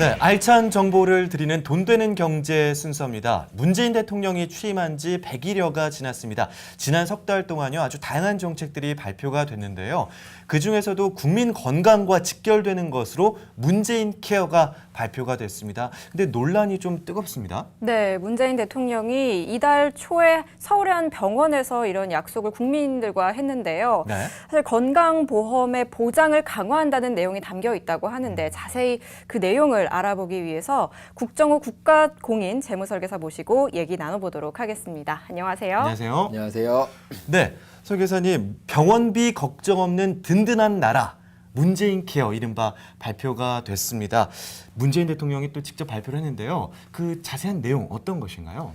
네, 알찬 정보를 드리는 돈 되는 경제 순서입니다. 문재인 대통령이 취임한 지 100일여가 지났습니다. 지난 석 달 동안요, 아주 다양한 정책들이 발표가 됐는데요. 그중에서도 국민 건강과 직결되는 것으로 문재인 케어가 발표가 됐습니다. 근데 논란이 좀 뜨겁습니다. 네, 문재인 대통령이 이달 초에 서울의 한 병원에서 이런 약속을 국민들과 했는데요. 네. 사실 건강보험의 보장을 강화한다는 내용이 담겨 있다고 하는데 자세히 그 내용을 알아보기 위해서 국정호 국가공인 재무설계사 모시고 얘기 나눠보도록 하겠습니다. 안녕하세요. 안녕하세요. 안녕하세요. 네, 설계사님, 병원비 걱정 없는 든든한 나라. 문재인 케어 이른바 발표가 됐습니다. 문재인 대통령이 또 직접 발표를 했는데요. 그 자세한 내용 어떤 것인가요?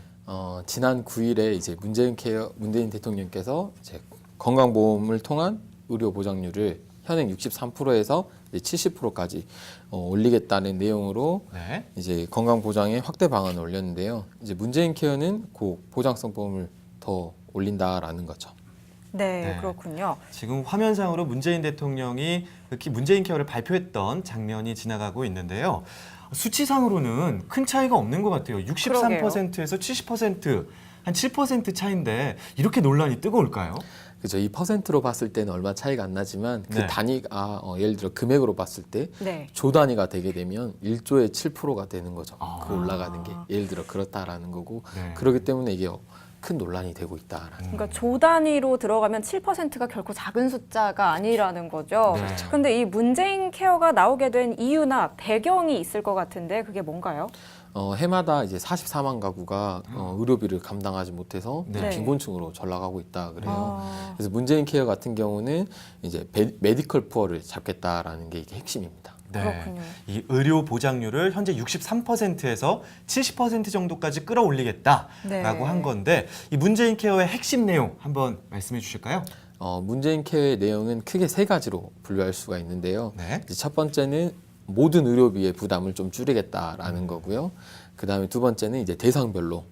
지난 9일에 이제 문재인 대통령께서 이제 건강보험을 통한 의료 보장률을 현행 63%에서 70%까지 올리겠다는 내용으로 네. 이제 건강 보장의 확대 방안을 올렸는데요. 이제 문재인 케어는 그 보장성 보험을 더 올린다라는 거죠. 네, 네. 그렇군요. 지금 화면상으로 문재인 대통령이 특히 문재인 케어를 발표했던 장면이 지나가고 있는데요. 수치상으로는 큰 차이가 없는 것 같아요. 63%에서 70%, 한 7% 차이인데 이렇게 논란이 뜨거울까요? 그죠. 이 퍼센트로 봤을 때는 얼마 차이가 안 나지만 그 네. 단위가 예를 들어 금액으로 봤을 때 네. 조 단위가 되게 되면 1조의 7%가 되는 거죠. 아. 그 올라가는 게 예를 들어 그렇다라는 거고 네. 그렇기 때문에 이게 큰 논란이 되고 있다라는. 그러니까 조 단위로 들어가면 7%가 결코 작은 숫자가 아니라는 거죠. 네. 그런데 이 문재인 케어가 나오게 된 이유나 배경이 있을 것 같은데 그게 뭔가요? 해마다 이제 44만 가구가 의료비를 감당하지 못해서 네. 빈곤층으로 전락하고 있다 그래요. 아. 그래서 문재인 케어 같은 경우는 이제 메디컬 푸어를 잡겠다라는 게 이게 핵심입니다. 그렇군요. 이 의료 보장률을 현재 63%에서 70% 정도까지 끌어올리겠다라고 네. 한 건데 이 문재인 케어의 핵심 내용 한번 말씀해 주실까요? 문재인 케어의 내용은 크게 세 가지로 분류할 수가 있는데요. 네. 이제 첫 번째는 모든 의료비의 부담을 좀 줄이겠다라는 거고요. 그 다음에 두 번째는 이제 대상별로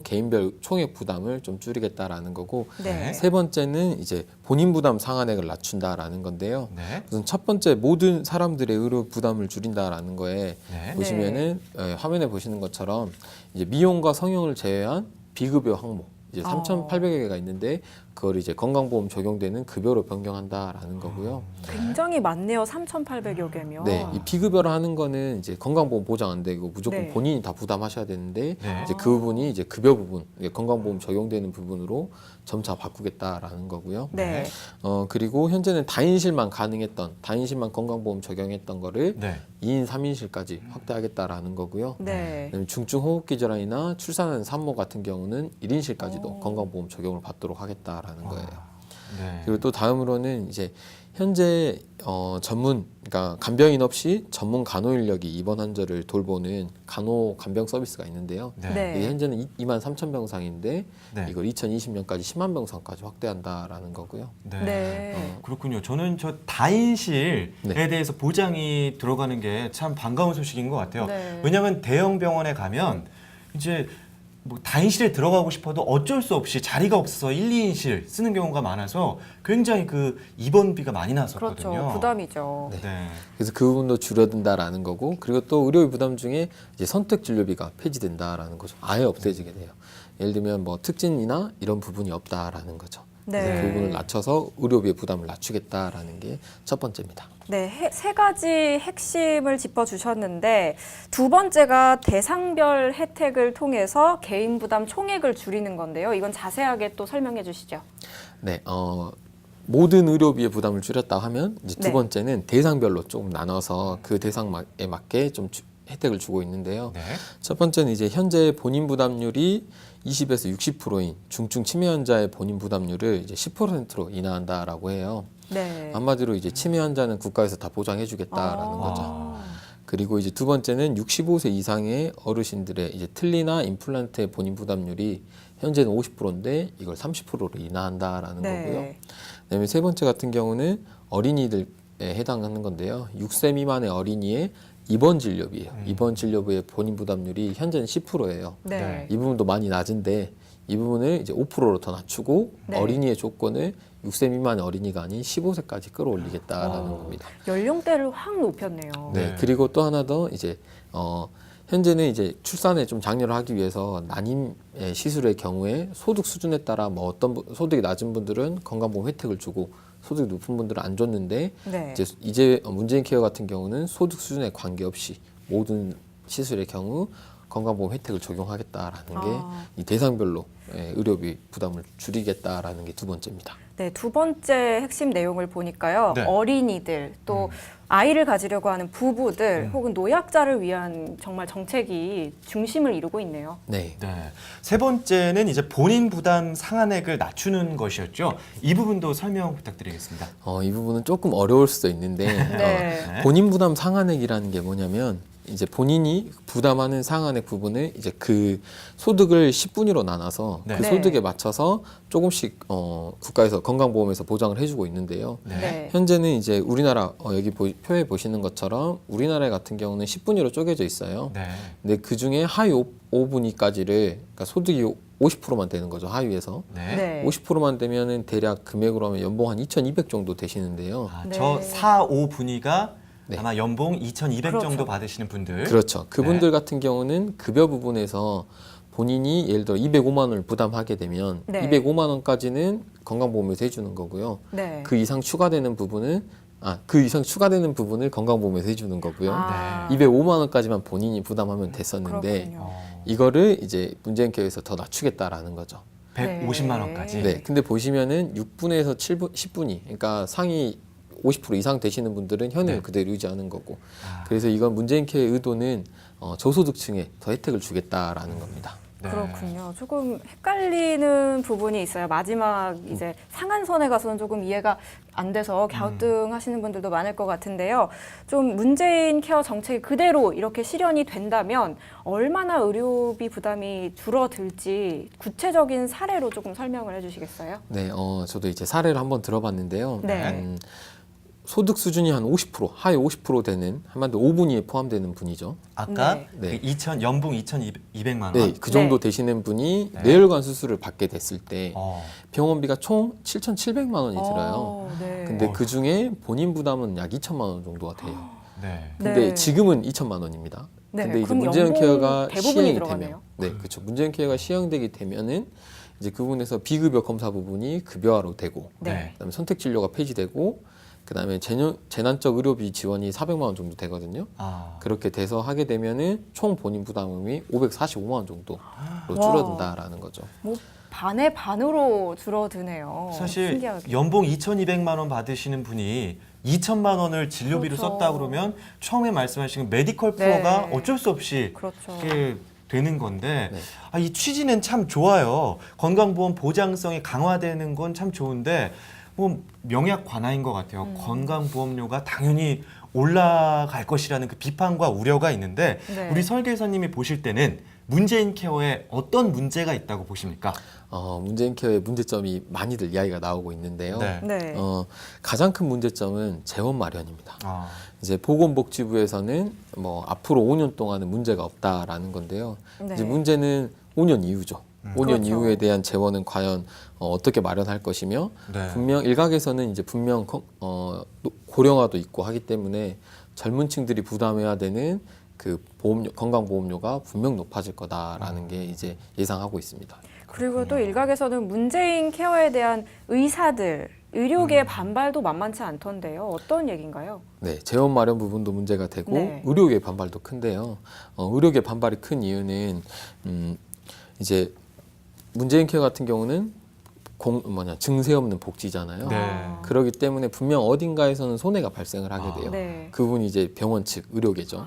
개인별 총액 부담을 좀 줄이겠다라는 거고, 네. 세 번째는 이제 본인 부담 상한액을 낮춘다라는 건데요. 네. 우선 첫 번째 모든 사람들의 의료 부담을 줄인다라는 거에 네. 보시면은 화면에 보시는 것처럼 이제 미용과 성형을 제외한 비급여 항목 이제 3,800여 개가 있는데 그걸 이제 건강보험 적용되는 급여로 변경한다라는 거고요. 굉장히 많네요. 3,800여 개면. 네, 이 비급여로 하는 거는 이제 건강보험 보장 안 되고 무조건 네. 본인이 다 부담하셔야 되는데 네. 이제 그 부분이 이제 급여 부분, 이게 건강보험 적용되는 부분으로 점차 바꾸겠다라는 거고요. 네. 그리고 현재는 다인실만 건강보험 적용했던 거를 네. 2인 3인실까지 확대하겠다라는 거고요. 네. 그다음에 중증호흡기 질환이나 출산하는 산모 같은 경우는 1인실까지도 건강보험 적용을 받도록 하겠다라는 거예요. 네. 그리고 또 다음으로는 이제 현재 그러니까 간병인 없이 전문 간호 인력이 입원 환자를 돌보는 간호 간병 서비스가 있는데요. 네. 네. 이게 현재는 2만 3천 병상인데 네. 이걸 2020년까지 10만 병상까지 확대한다라는 거고요. 네. 네. 그렇군요. 저는 저 다인실에 네. 대해서 보장이 들어가는 게 참 반가운 소식인 것 같아요. 네. 왜냐하면 대형 병원에 가면 이제 뭐 다인실에 들어가고 싶어도 어쩔 수 없이 자리가 없어서 1, 2인실 쓰는 경우가 많아서 굉장히 그 입원비가 많이 나왔었거든요. 그렇죠. 부담이죠. 네. 네. 그래서 그 부분도 줄어든다라는 거고 그리고 또 의료비 부담 중에 이제 선택 진료비가 폐지된다라는 거죠. 아예 없어지게 돼요. 예를 들면 뭐 특진이나 이런 부분이 없다라는 거죠. 그래서 네. 그 부분을 낮춰서 의료비의 부담을 낮추겠다라는 게 첫 번째입니다. 네, 세 가지 핵심을 짚어주셨는데 두 번째가 대상별 혜택을 통해서 개인 부담 총액을 줄이는 건데요. 이건 자세하게 또 설명해 주시죠. 네, 모든 의료비의 부담을 줄였다 하면 이제 두 네. 번째는 대상별로 조금 나눠서 그 대상에 맞게 좀 혜택을 주고 있는데요. 네. 첫 번째는 이제 현재 본인 부담률이 20에서 60%인 중증 치매 환자의 본인 부담률을 이제 10%로 인하한다라고 해요. 네. 한마디로 이제 치매 환자는 국가에서 다 보장해주겠다라는 거죠. 아. 그리고 이제 두 번째는 65세 이상의 어르신들의 이제 틀니나 임플란트의 본인 부담률이 현재는 50%인데 이걸 30%로 인하한다라는 거고요. 네. 그다음에 세 번째 같은 경우는 어린이들에 해당하는 건데요. 6세 미만의 어린이의 입원 진료비예요. 입원 진료비의 본인 부담률이 현재는 10%예요. 네. 이 부분도 많이 낮은데 이 부분을 이제 5%로 더 낮추고 네. 어린이의 조건을 6세 미만의 어린이가 아닌 15세까지 끌어올리겠다라는 겁니다. 연령대를 확 높였네요. 네. 네. 그리고 또 하나 더 이제 현재는 이제 출산에 좀 장려를 하기 위해서 난임 시술의 경우에 소득 수준에 따라 뭐 어떤 소득이 낮은 분들은 건강보험 혜택을 주고 소득이 높은 분들은 안 줬는데 네. 이제 문재인 케어 같은 경우는 소득 수준에 관계없이 모든 시술의 경우 건강보험 혜택을 적용하겠다라는 게 이 대상별로 의료비 부담을 줄이겠다라는 게 두 번째입니다. 네, 두 번째 핵심 내용을 보니까요. 네. 어린이들 또 아이를 가지려고 하는 부부들 혹은 노약자를 위한 정말 정책이 중심을 이루고 있네요. 네. 네. 세 번째는 이제 본인 부담 상한액을 낮추는 것이었죠. 이 부분도 설명 부탁드리겠습니다. 이 부분은 조금 어려울 수도 있는데 네. 본인 부담 상한액이라는 게 뭐냐면 이제 본인이 부담하는 상한액 부분을 이제 그 소득을 10분위로 나눠서 네. 그 네. 소득에 맞춰서 조금씩 국가에서 건강보험에서 보장을 해주고 있는데요. 네. 현재는 이제 우리나라 여기 표에 보시는 것처럼 우리나라 같은 경우는 10분위로 쪼개져 있어요. 네. 근데 그 중에 하위 5분위까지를 그러니까 소득이 50%만 되는 거죠. 하위에서. 네. 네. 50%만 되면은 대략 금액으로 하면 연봉 한 2,200 정도 되시는데요. 아, 네. 저 4, 5분위가 네. 아마 연봉 2,200 그렇죠. 정도 받으시는 분들. 그렇죠. 그분들 같은 경우는 급여 부분에서 본인이 예를 들어 205만 원을 부담하게 되면 네. 205만 원까지는 건강보험에서 해주는 거고요. 네. 그 이상 추가되는 부분은 그 이상 추가되는 부분을 건강보험에서 해주는 거고요. 아, 205만 원까지만 본인이 부담하면 됐었는데 그렇군요. 이거를 이제 문재인케어에서 더 낮추겠다라는 거죠. 150만 원까지. 네. 근데 보시면은 6분에서 7분, 10분이 그러니까 상위 50% 이상 되시는 분들은 현행을 네. 그대로 유지하는 거고. 아, 그래서 이건 문재인케어의 의도는 저소득층에 더 혜택을 주겠다라는 겁니다. 네. 그렇군요. 조금 헷갈리는 부분이 있어요. 마지막 이제 상한선에 가서는 조금 이해가 안 돼서 갸우뚱하시는 분들도 많을 것 같은데요. 좀 문재인 케어 정책이 그대로 이렇게 실현이 된다면 얼마나 의료비 부담이 줄어들지 구체적인 사례로 조금 설명을 해주시겠어요? 네, 저도 이제 사례를 한번 들어봤는데요. 네. 소득 수준이 한 50%, 하위 50% 되는 한마디로 5분위에 포함되는 분이죠. 아까 네. 그 연봉 2,200만 원. 네, 그 정도 네. 되시는 분이 네. 뇌혈관 수술을 받게 됐을 때 어. 병원비가 총 7,700만 원이 들어요. 네. 근데 그 중에 본인 부담은 약 2천만 원 정도가 돼요. 네. 근데 네. 지금은 2천만 원입니다. 네, 근데 이제 그럼 문재인 연봉 케어가 대부분이 시행이 들어가네요. 되면, 네, 그렇죠. 문재인 케어가 시행되게 되면은 이제 그 부분에서 비급여 검사 부분이 급여화로 되고, 네. 그다음에 선택 진료가 폐지되고, 그다음에 재난적 의료비 지원이 400만 원 정도 되거든요. 아. 그렇게 돼서 하게 되면은 총 본인 부담금이 545만 원 정도로 줄어든다라는 거죠. 뭐 반의 반으로 줄어드네요. 사실 신기하게. 연봉 2,200만 원 받으시는 분이 2천만 원을 진료비로 그렇죠. 썼다 그러면 처음에 말씀하신 메디컬 프로가 네. 어쩔 수 없이 그렇죠. 이게 되는 건데 네. 이 취지는 참 좋아요. 건강보험 보장성이 강화되는 건 참 좋은데 뭐 명약 관화인 것 같아요. 건강보험료가 당연히 올라갈 것이라는 그 비판과 우려가 있는데 네. 우리 설계사님이 보실 때는 문재인 케어에 어떤 문제가 있다고 보십니까? 문재인 케어의 문제점이 많이들 이야기가 나오고 있는데요. 네. 네. 가장 큰 문제점은 재원 마련입니다. 아, 이제 보건복지부에서는 뭐 앞으로 5년 동안은 문제가 없다라는 건데요. 네. 이제 문제는 5년 이후죠. 5년 그렇죠. 이후에 대한 재원은 과연 어떻게 마련할 것이며 네. 분명 일각에서는 이제 분명 고령화도 있고 하기 때문에 젊은 층들이 부담해야 되는 그 건강보험료가 분명 높아질 거다라는 게 이제 예상하고 있습니다. 그리고 또 일각에서는 문재인 케어에 대한 의사들, 의료계의 반발도 만만치 않던데요. 어떤 얘기인가요? 네, 재원 마련 부분도 문제가 되고 네. 의료계 반발도 큰데요. 의료계 반발이 큰 이유는 이제 문재인 케어 같은 경우는 증세 없는 복지잖아요. 네. 그렇기 때문에 분명 어딘가에서는 손해가 발생을 하게 돼요. 네. 그 부분이 이제 병원 측 의료계죠.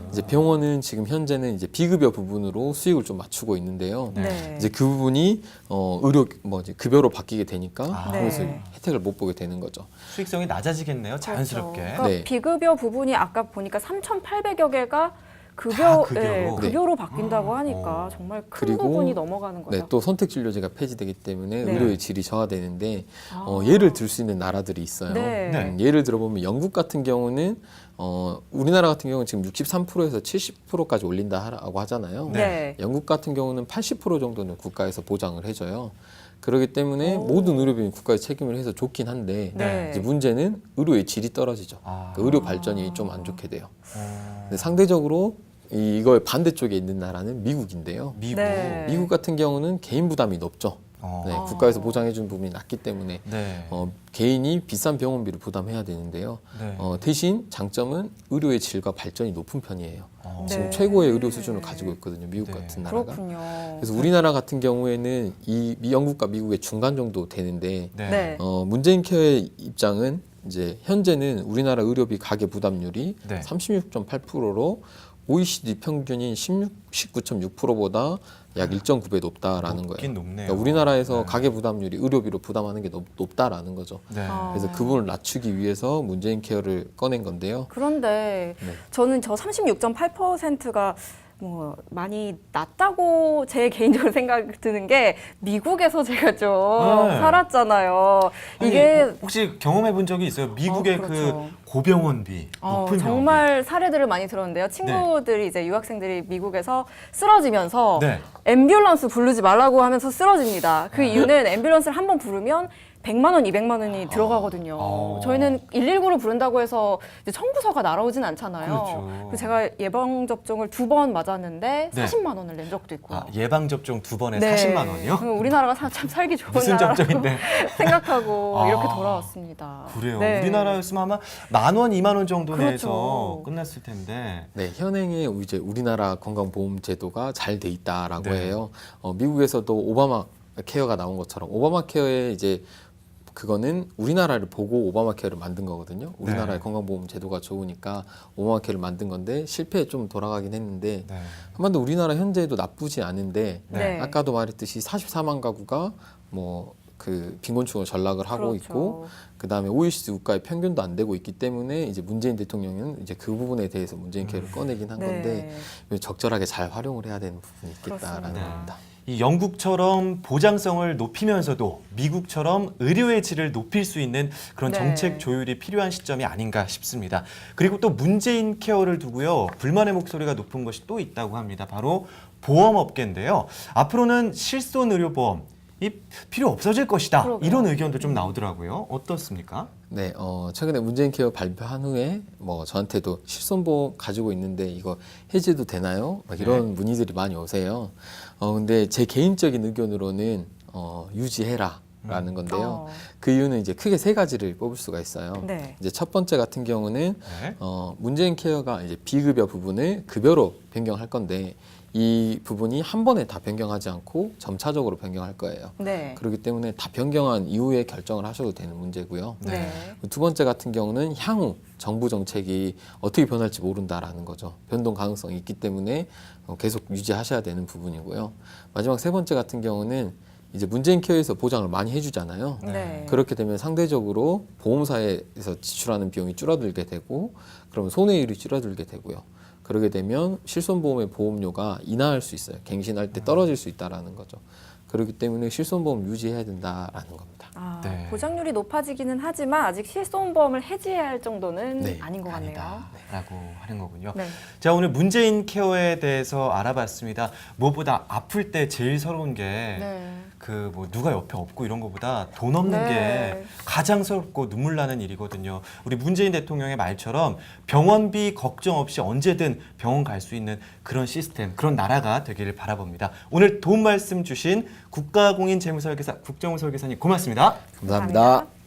이제 병원은 지금 현재는 이제 비급여 부분으로 수익을 좀 맞추고 있는데요. 네. 이제 그 부분이 급여로 바뀌게 되니까 아. 그것을 네. 혜택을 못 보게 되는 거죠. 수익성이 낮아지겠네요. 자연스럽게. 그렇죠. 그러니까 네. 비급여 부분이 아까 보니까 3,800여 개가 급여, 급여로? 급여로 바뀐다고 하니까 어. 정말 큰 그리고 부분이 넘어가는 거죠. 네, 또 선택 진료제가 폐지되기 때문에 네. 의료의 질이 저하되는데 아. 예를 들 수 있는 나라들이 있어요. 네. 네. 예를 들어보면 영국 같은 경우는 우리나라 같은 경우는 지금 63%에서 70%까지 올린다라고 하잖아요. 네. 영국 같은 경우는 80% 정도는 국가에서 보장을 해줘요. 그렇기 때문에 모든 의료비는 국가에서 책임을 해서 좋긴 한데 네. 이제 문제는 의료의 질이 떨어지죠. 아. 그러니까 의료 발전이 좀 안 좋게 돼요. 근데 상대적으로 이거의 반대쪽에 있는 나라는 미국인데요. 미국. 네. 미국 같은 경우는 개인 부담이 높죠. 네, 아. 국가에서 보장해준 부분이 낮기 때문에 네. 개인이 비싼 병원비를 부담해야 되는데요. 네. 대신 장점은 의료의 질과 발전이 높은 편이에요. 지금 네. 최고의 의료 수준을 가지고 있거든요. 미국 네. 같은 나라가. 그렇군요. 그래서 우리나라 같은 경우에는 이 영국과 미국의 중간 정도 되는데 네. 네. 문재인 케어의 입장은 이제 현재는 우리나라 의료비 가계 부담률이 네. 36.8%로 OECD 평균인 19.6%보다 약 1.9배 높다라는 높긴 거예요. 높네요. 그러니까 우리나라에서 네. 가계 부담률이 의료비로 부담하는 게 높다라는 거죠. 네. 그래서 그 부분을 낮추기 위해서 문재인 케어를 꺼낸 건데요. 그런데 네. 저는 저 36.8%가 뭐 많이 낮다고 제 개인적으로 생각 드는 게 미국에서 제가 좀 네. 살았잖아요. 아니, 이게 혹시 경험해 본 적이 있어요? 미국의 그렇죠. 그 고병원비, 높은 병원비. 정말 사례들을 많이 들었는데요. 친구들이 이제 유학생들이 미국에서 쓰러지면서 네. 앰뷸런스 부르지 말라고 하면서 쓰러집니다. 그 이유는 앰뷸런스를 한 번 부르면 100만 원, 200만 원이 들어가거든요. 아. 저희는 119를 부른다고 해서 이제 청구서가 날아오진 않잖아요. 그렇죠. 그래서 제가 예방 접종을 2번 맞았는데 네. 40만 원을 낸 적도 있고요. 예방 접종 2번에 네. 40만 원이요? 우리나라가 참 살기 좋은 무슨 나라라고 접종인데? 생각하고 아. 이렇게 돌아왔습니다. 그래요. 네. 우리나라였으면 아마 10,000원, 20,000원 정도 그렇죠. 내서 끝났을 텐데. 네, 현행의 이제 우리나라 건강보험 제도가 잘 돼 있다라고 네. 해요. 미국에서도 오바마 케어가 나온 것처럼 오바마 케어에 이제 그거는 우리나라를 보고 오바마 케어를 만든 거거든요. 우리나라의 네. 건강보험 제도가 좋으니까 오바마 케어를 만든 건데 실패에 좀 돌아가긴 했는데 네. 한반도 우리나라 현재도 나쁘지 않은데 네. 아까도 말했듯이 44만 가구가 뭐 그 빈곤층으로 전락을 하고 그렇죠. 있고 그다음에 OECD 국가의 평균도 안 되고 있기 때문에 이제 문재인 대통령은 이제 그 부분에 대해서 문재인 케어를 꺼내긴 한 건데 적절하게 잘 활용을 해야 되는 부분이 있겠다라는 그렇습니다. 겁니다. 이 영국처럼 보장성을 높이면서도 미국처럼 의료의 질을 높일 수 있는 그런 네. 정책 조율이 필요한 시점이 아닌가 싶습니다. 그리고 또 문재인 케어를 두고요. 불만의 목소리가 높은 것이 또 있다고 합니다. 바로 보험업계인데요. 앞으로는 실손의료보험 이 필요 없어질 것이다. 그러게요. 이런 의견도 좀 나오더라고요. 어떻습니까? 네, 최근에 문재인 케어 발표한 후에 뭐 저한테도 실손보험 가지고 있는데 이거 해제도 되나요? 막 이런 문의들이 많이 오세요. 근데 제 개인적인 의견으로는 유지해라라는 건데요. 그 이유는 이제 크게 세 가지를 뽑을 수가 있어요. 네. 이제 첫 번째 같은 경우는 네. 문재인 케어가 이제 비급여 부분을 급여로 변경할 건데 이 부분이 한 번에 다 변경하지 않고 점차적으로 변경할 거예요. 네. 그렇기 때문에 다 변경한 이후에 결정을 하셔도 되는 문제고요. 네. 두 번째 같은 경우는 향후 정부 정책이 어떻게 변할지 모른다라는 거죠. 변동 가능성이 있기 때문에 계속 유지하셔야 되는 부분이고요. 마지막 세 번째 같은 경우는 이제 문재인 케어에서 보장을 많이 해주잖아요. 네. 그렇게 되면 상대적으로 보험사에서 지출하는 비용이 줄어들게 되고 그러면 손해율이 줄어들게 되고요. 그러게 되면 실손보험의 보험료가 인하할 수 있어요. 갱신할 때 떨어질 수 있다라는 거죠. 그렇기 때문에 실손보험 유지해야 된다라는 겁니다. 네. 보장률이 높아지기는 하지만 아직 실손보험을 해지해야 할 정도는 네, 아닌 것 같네요. 라고 하는 거군요. 네. 자, 오늘 문재인 케어에 대해서 알아봤습니다. 무엇보다 아플 때 제일 서러운 게 네. 그 뭐 누가 옆에 없고 이런 것보다 돈 없는 네. 게 가장 서럽고 눈물 나는 일이거든요. 우리 문재인 대통령의 말처럼 병원비 걱정 없이 언제든 병원 갈 수 있는 그런 시스템, 그런 나라가 되기를 바라봅니다. 오늘 도움 말씀 주신 국가공인재무설계사 국정우 설계사님 고맙습니다. 감사합니다.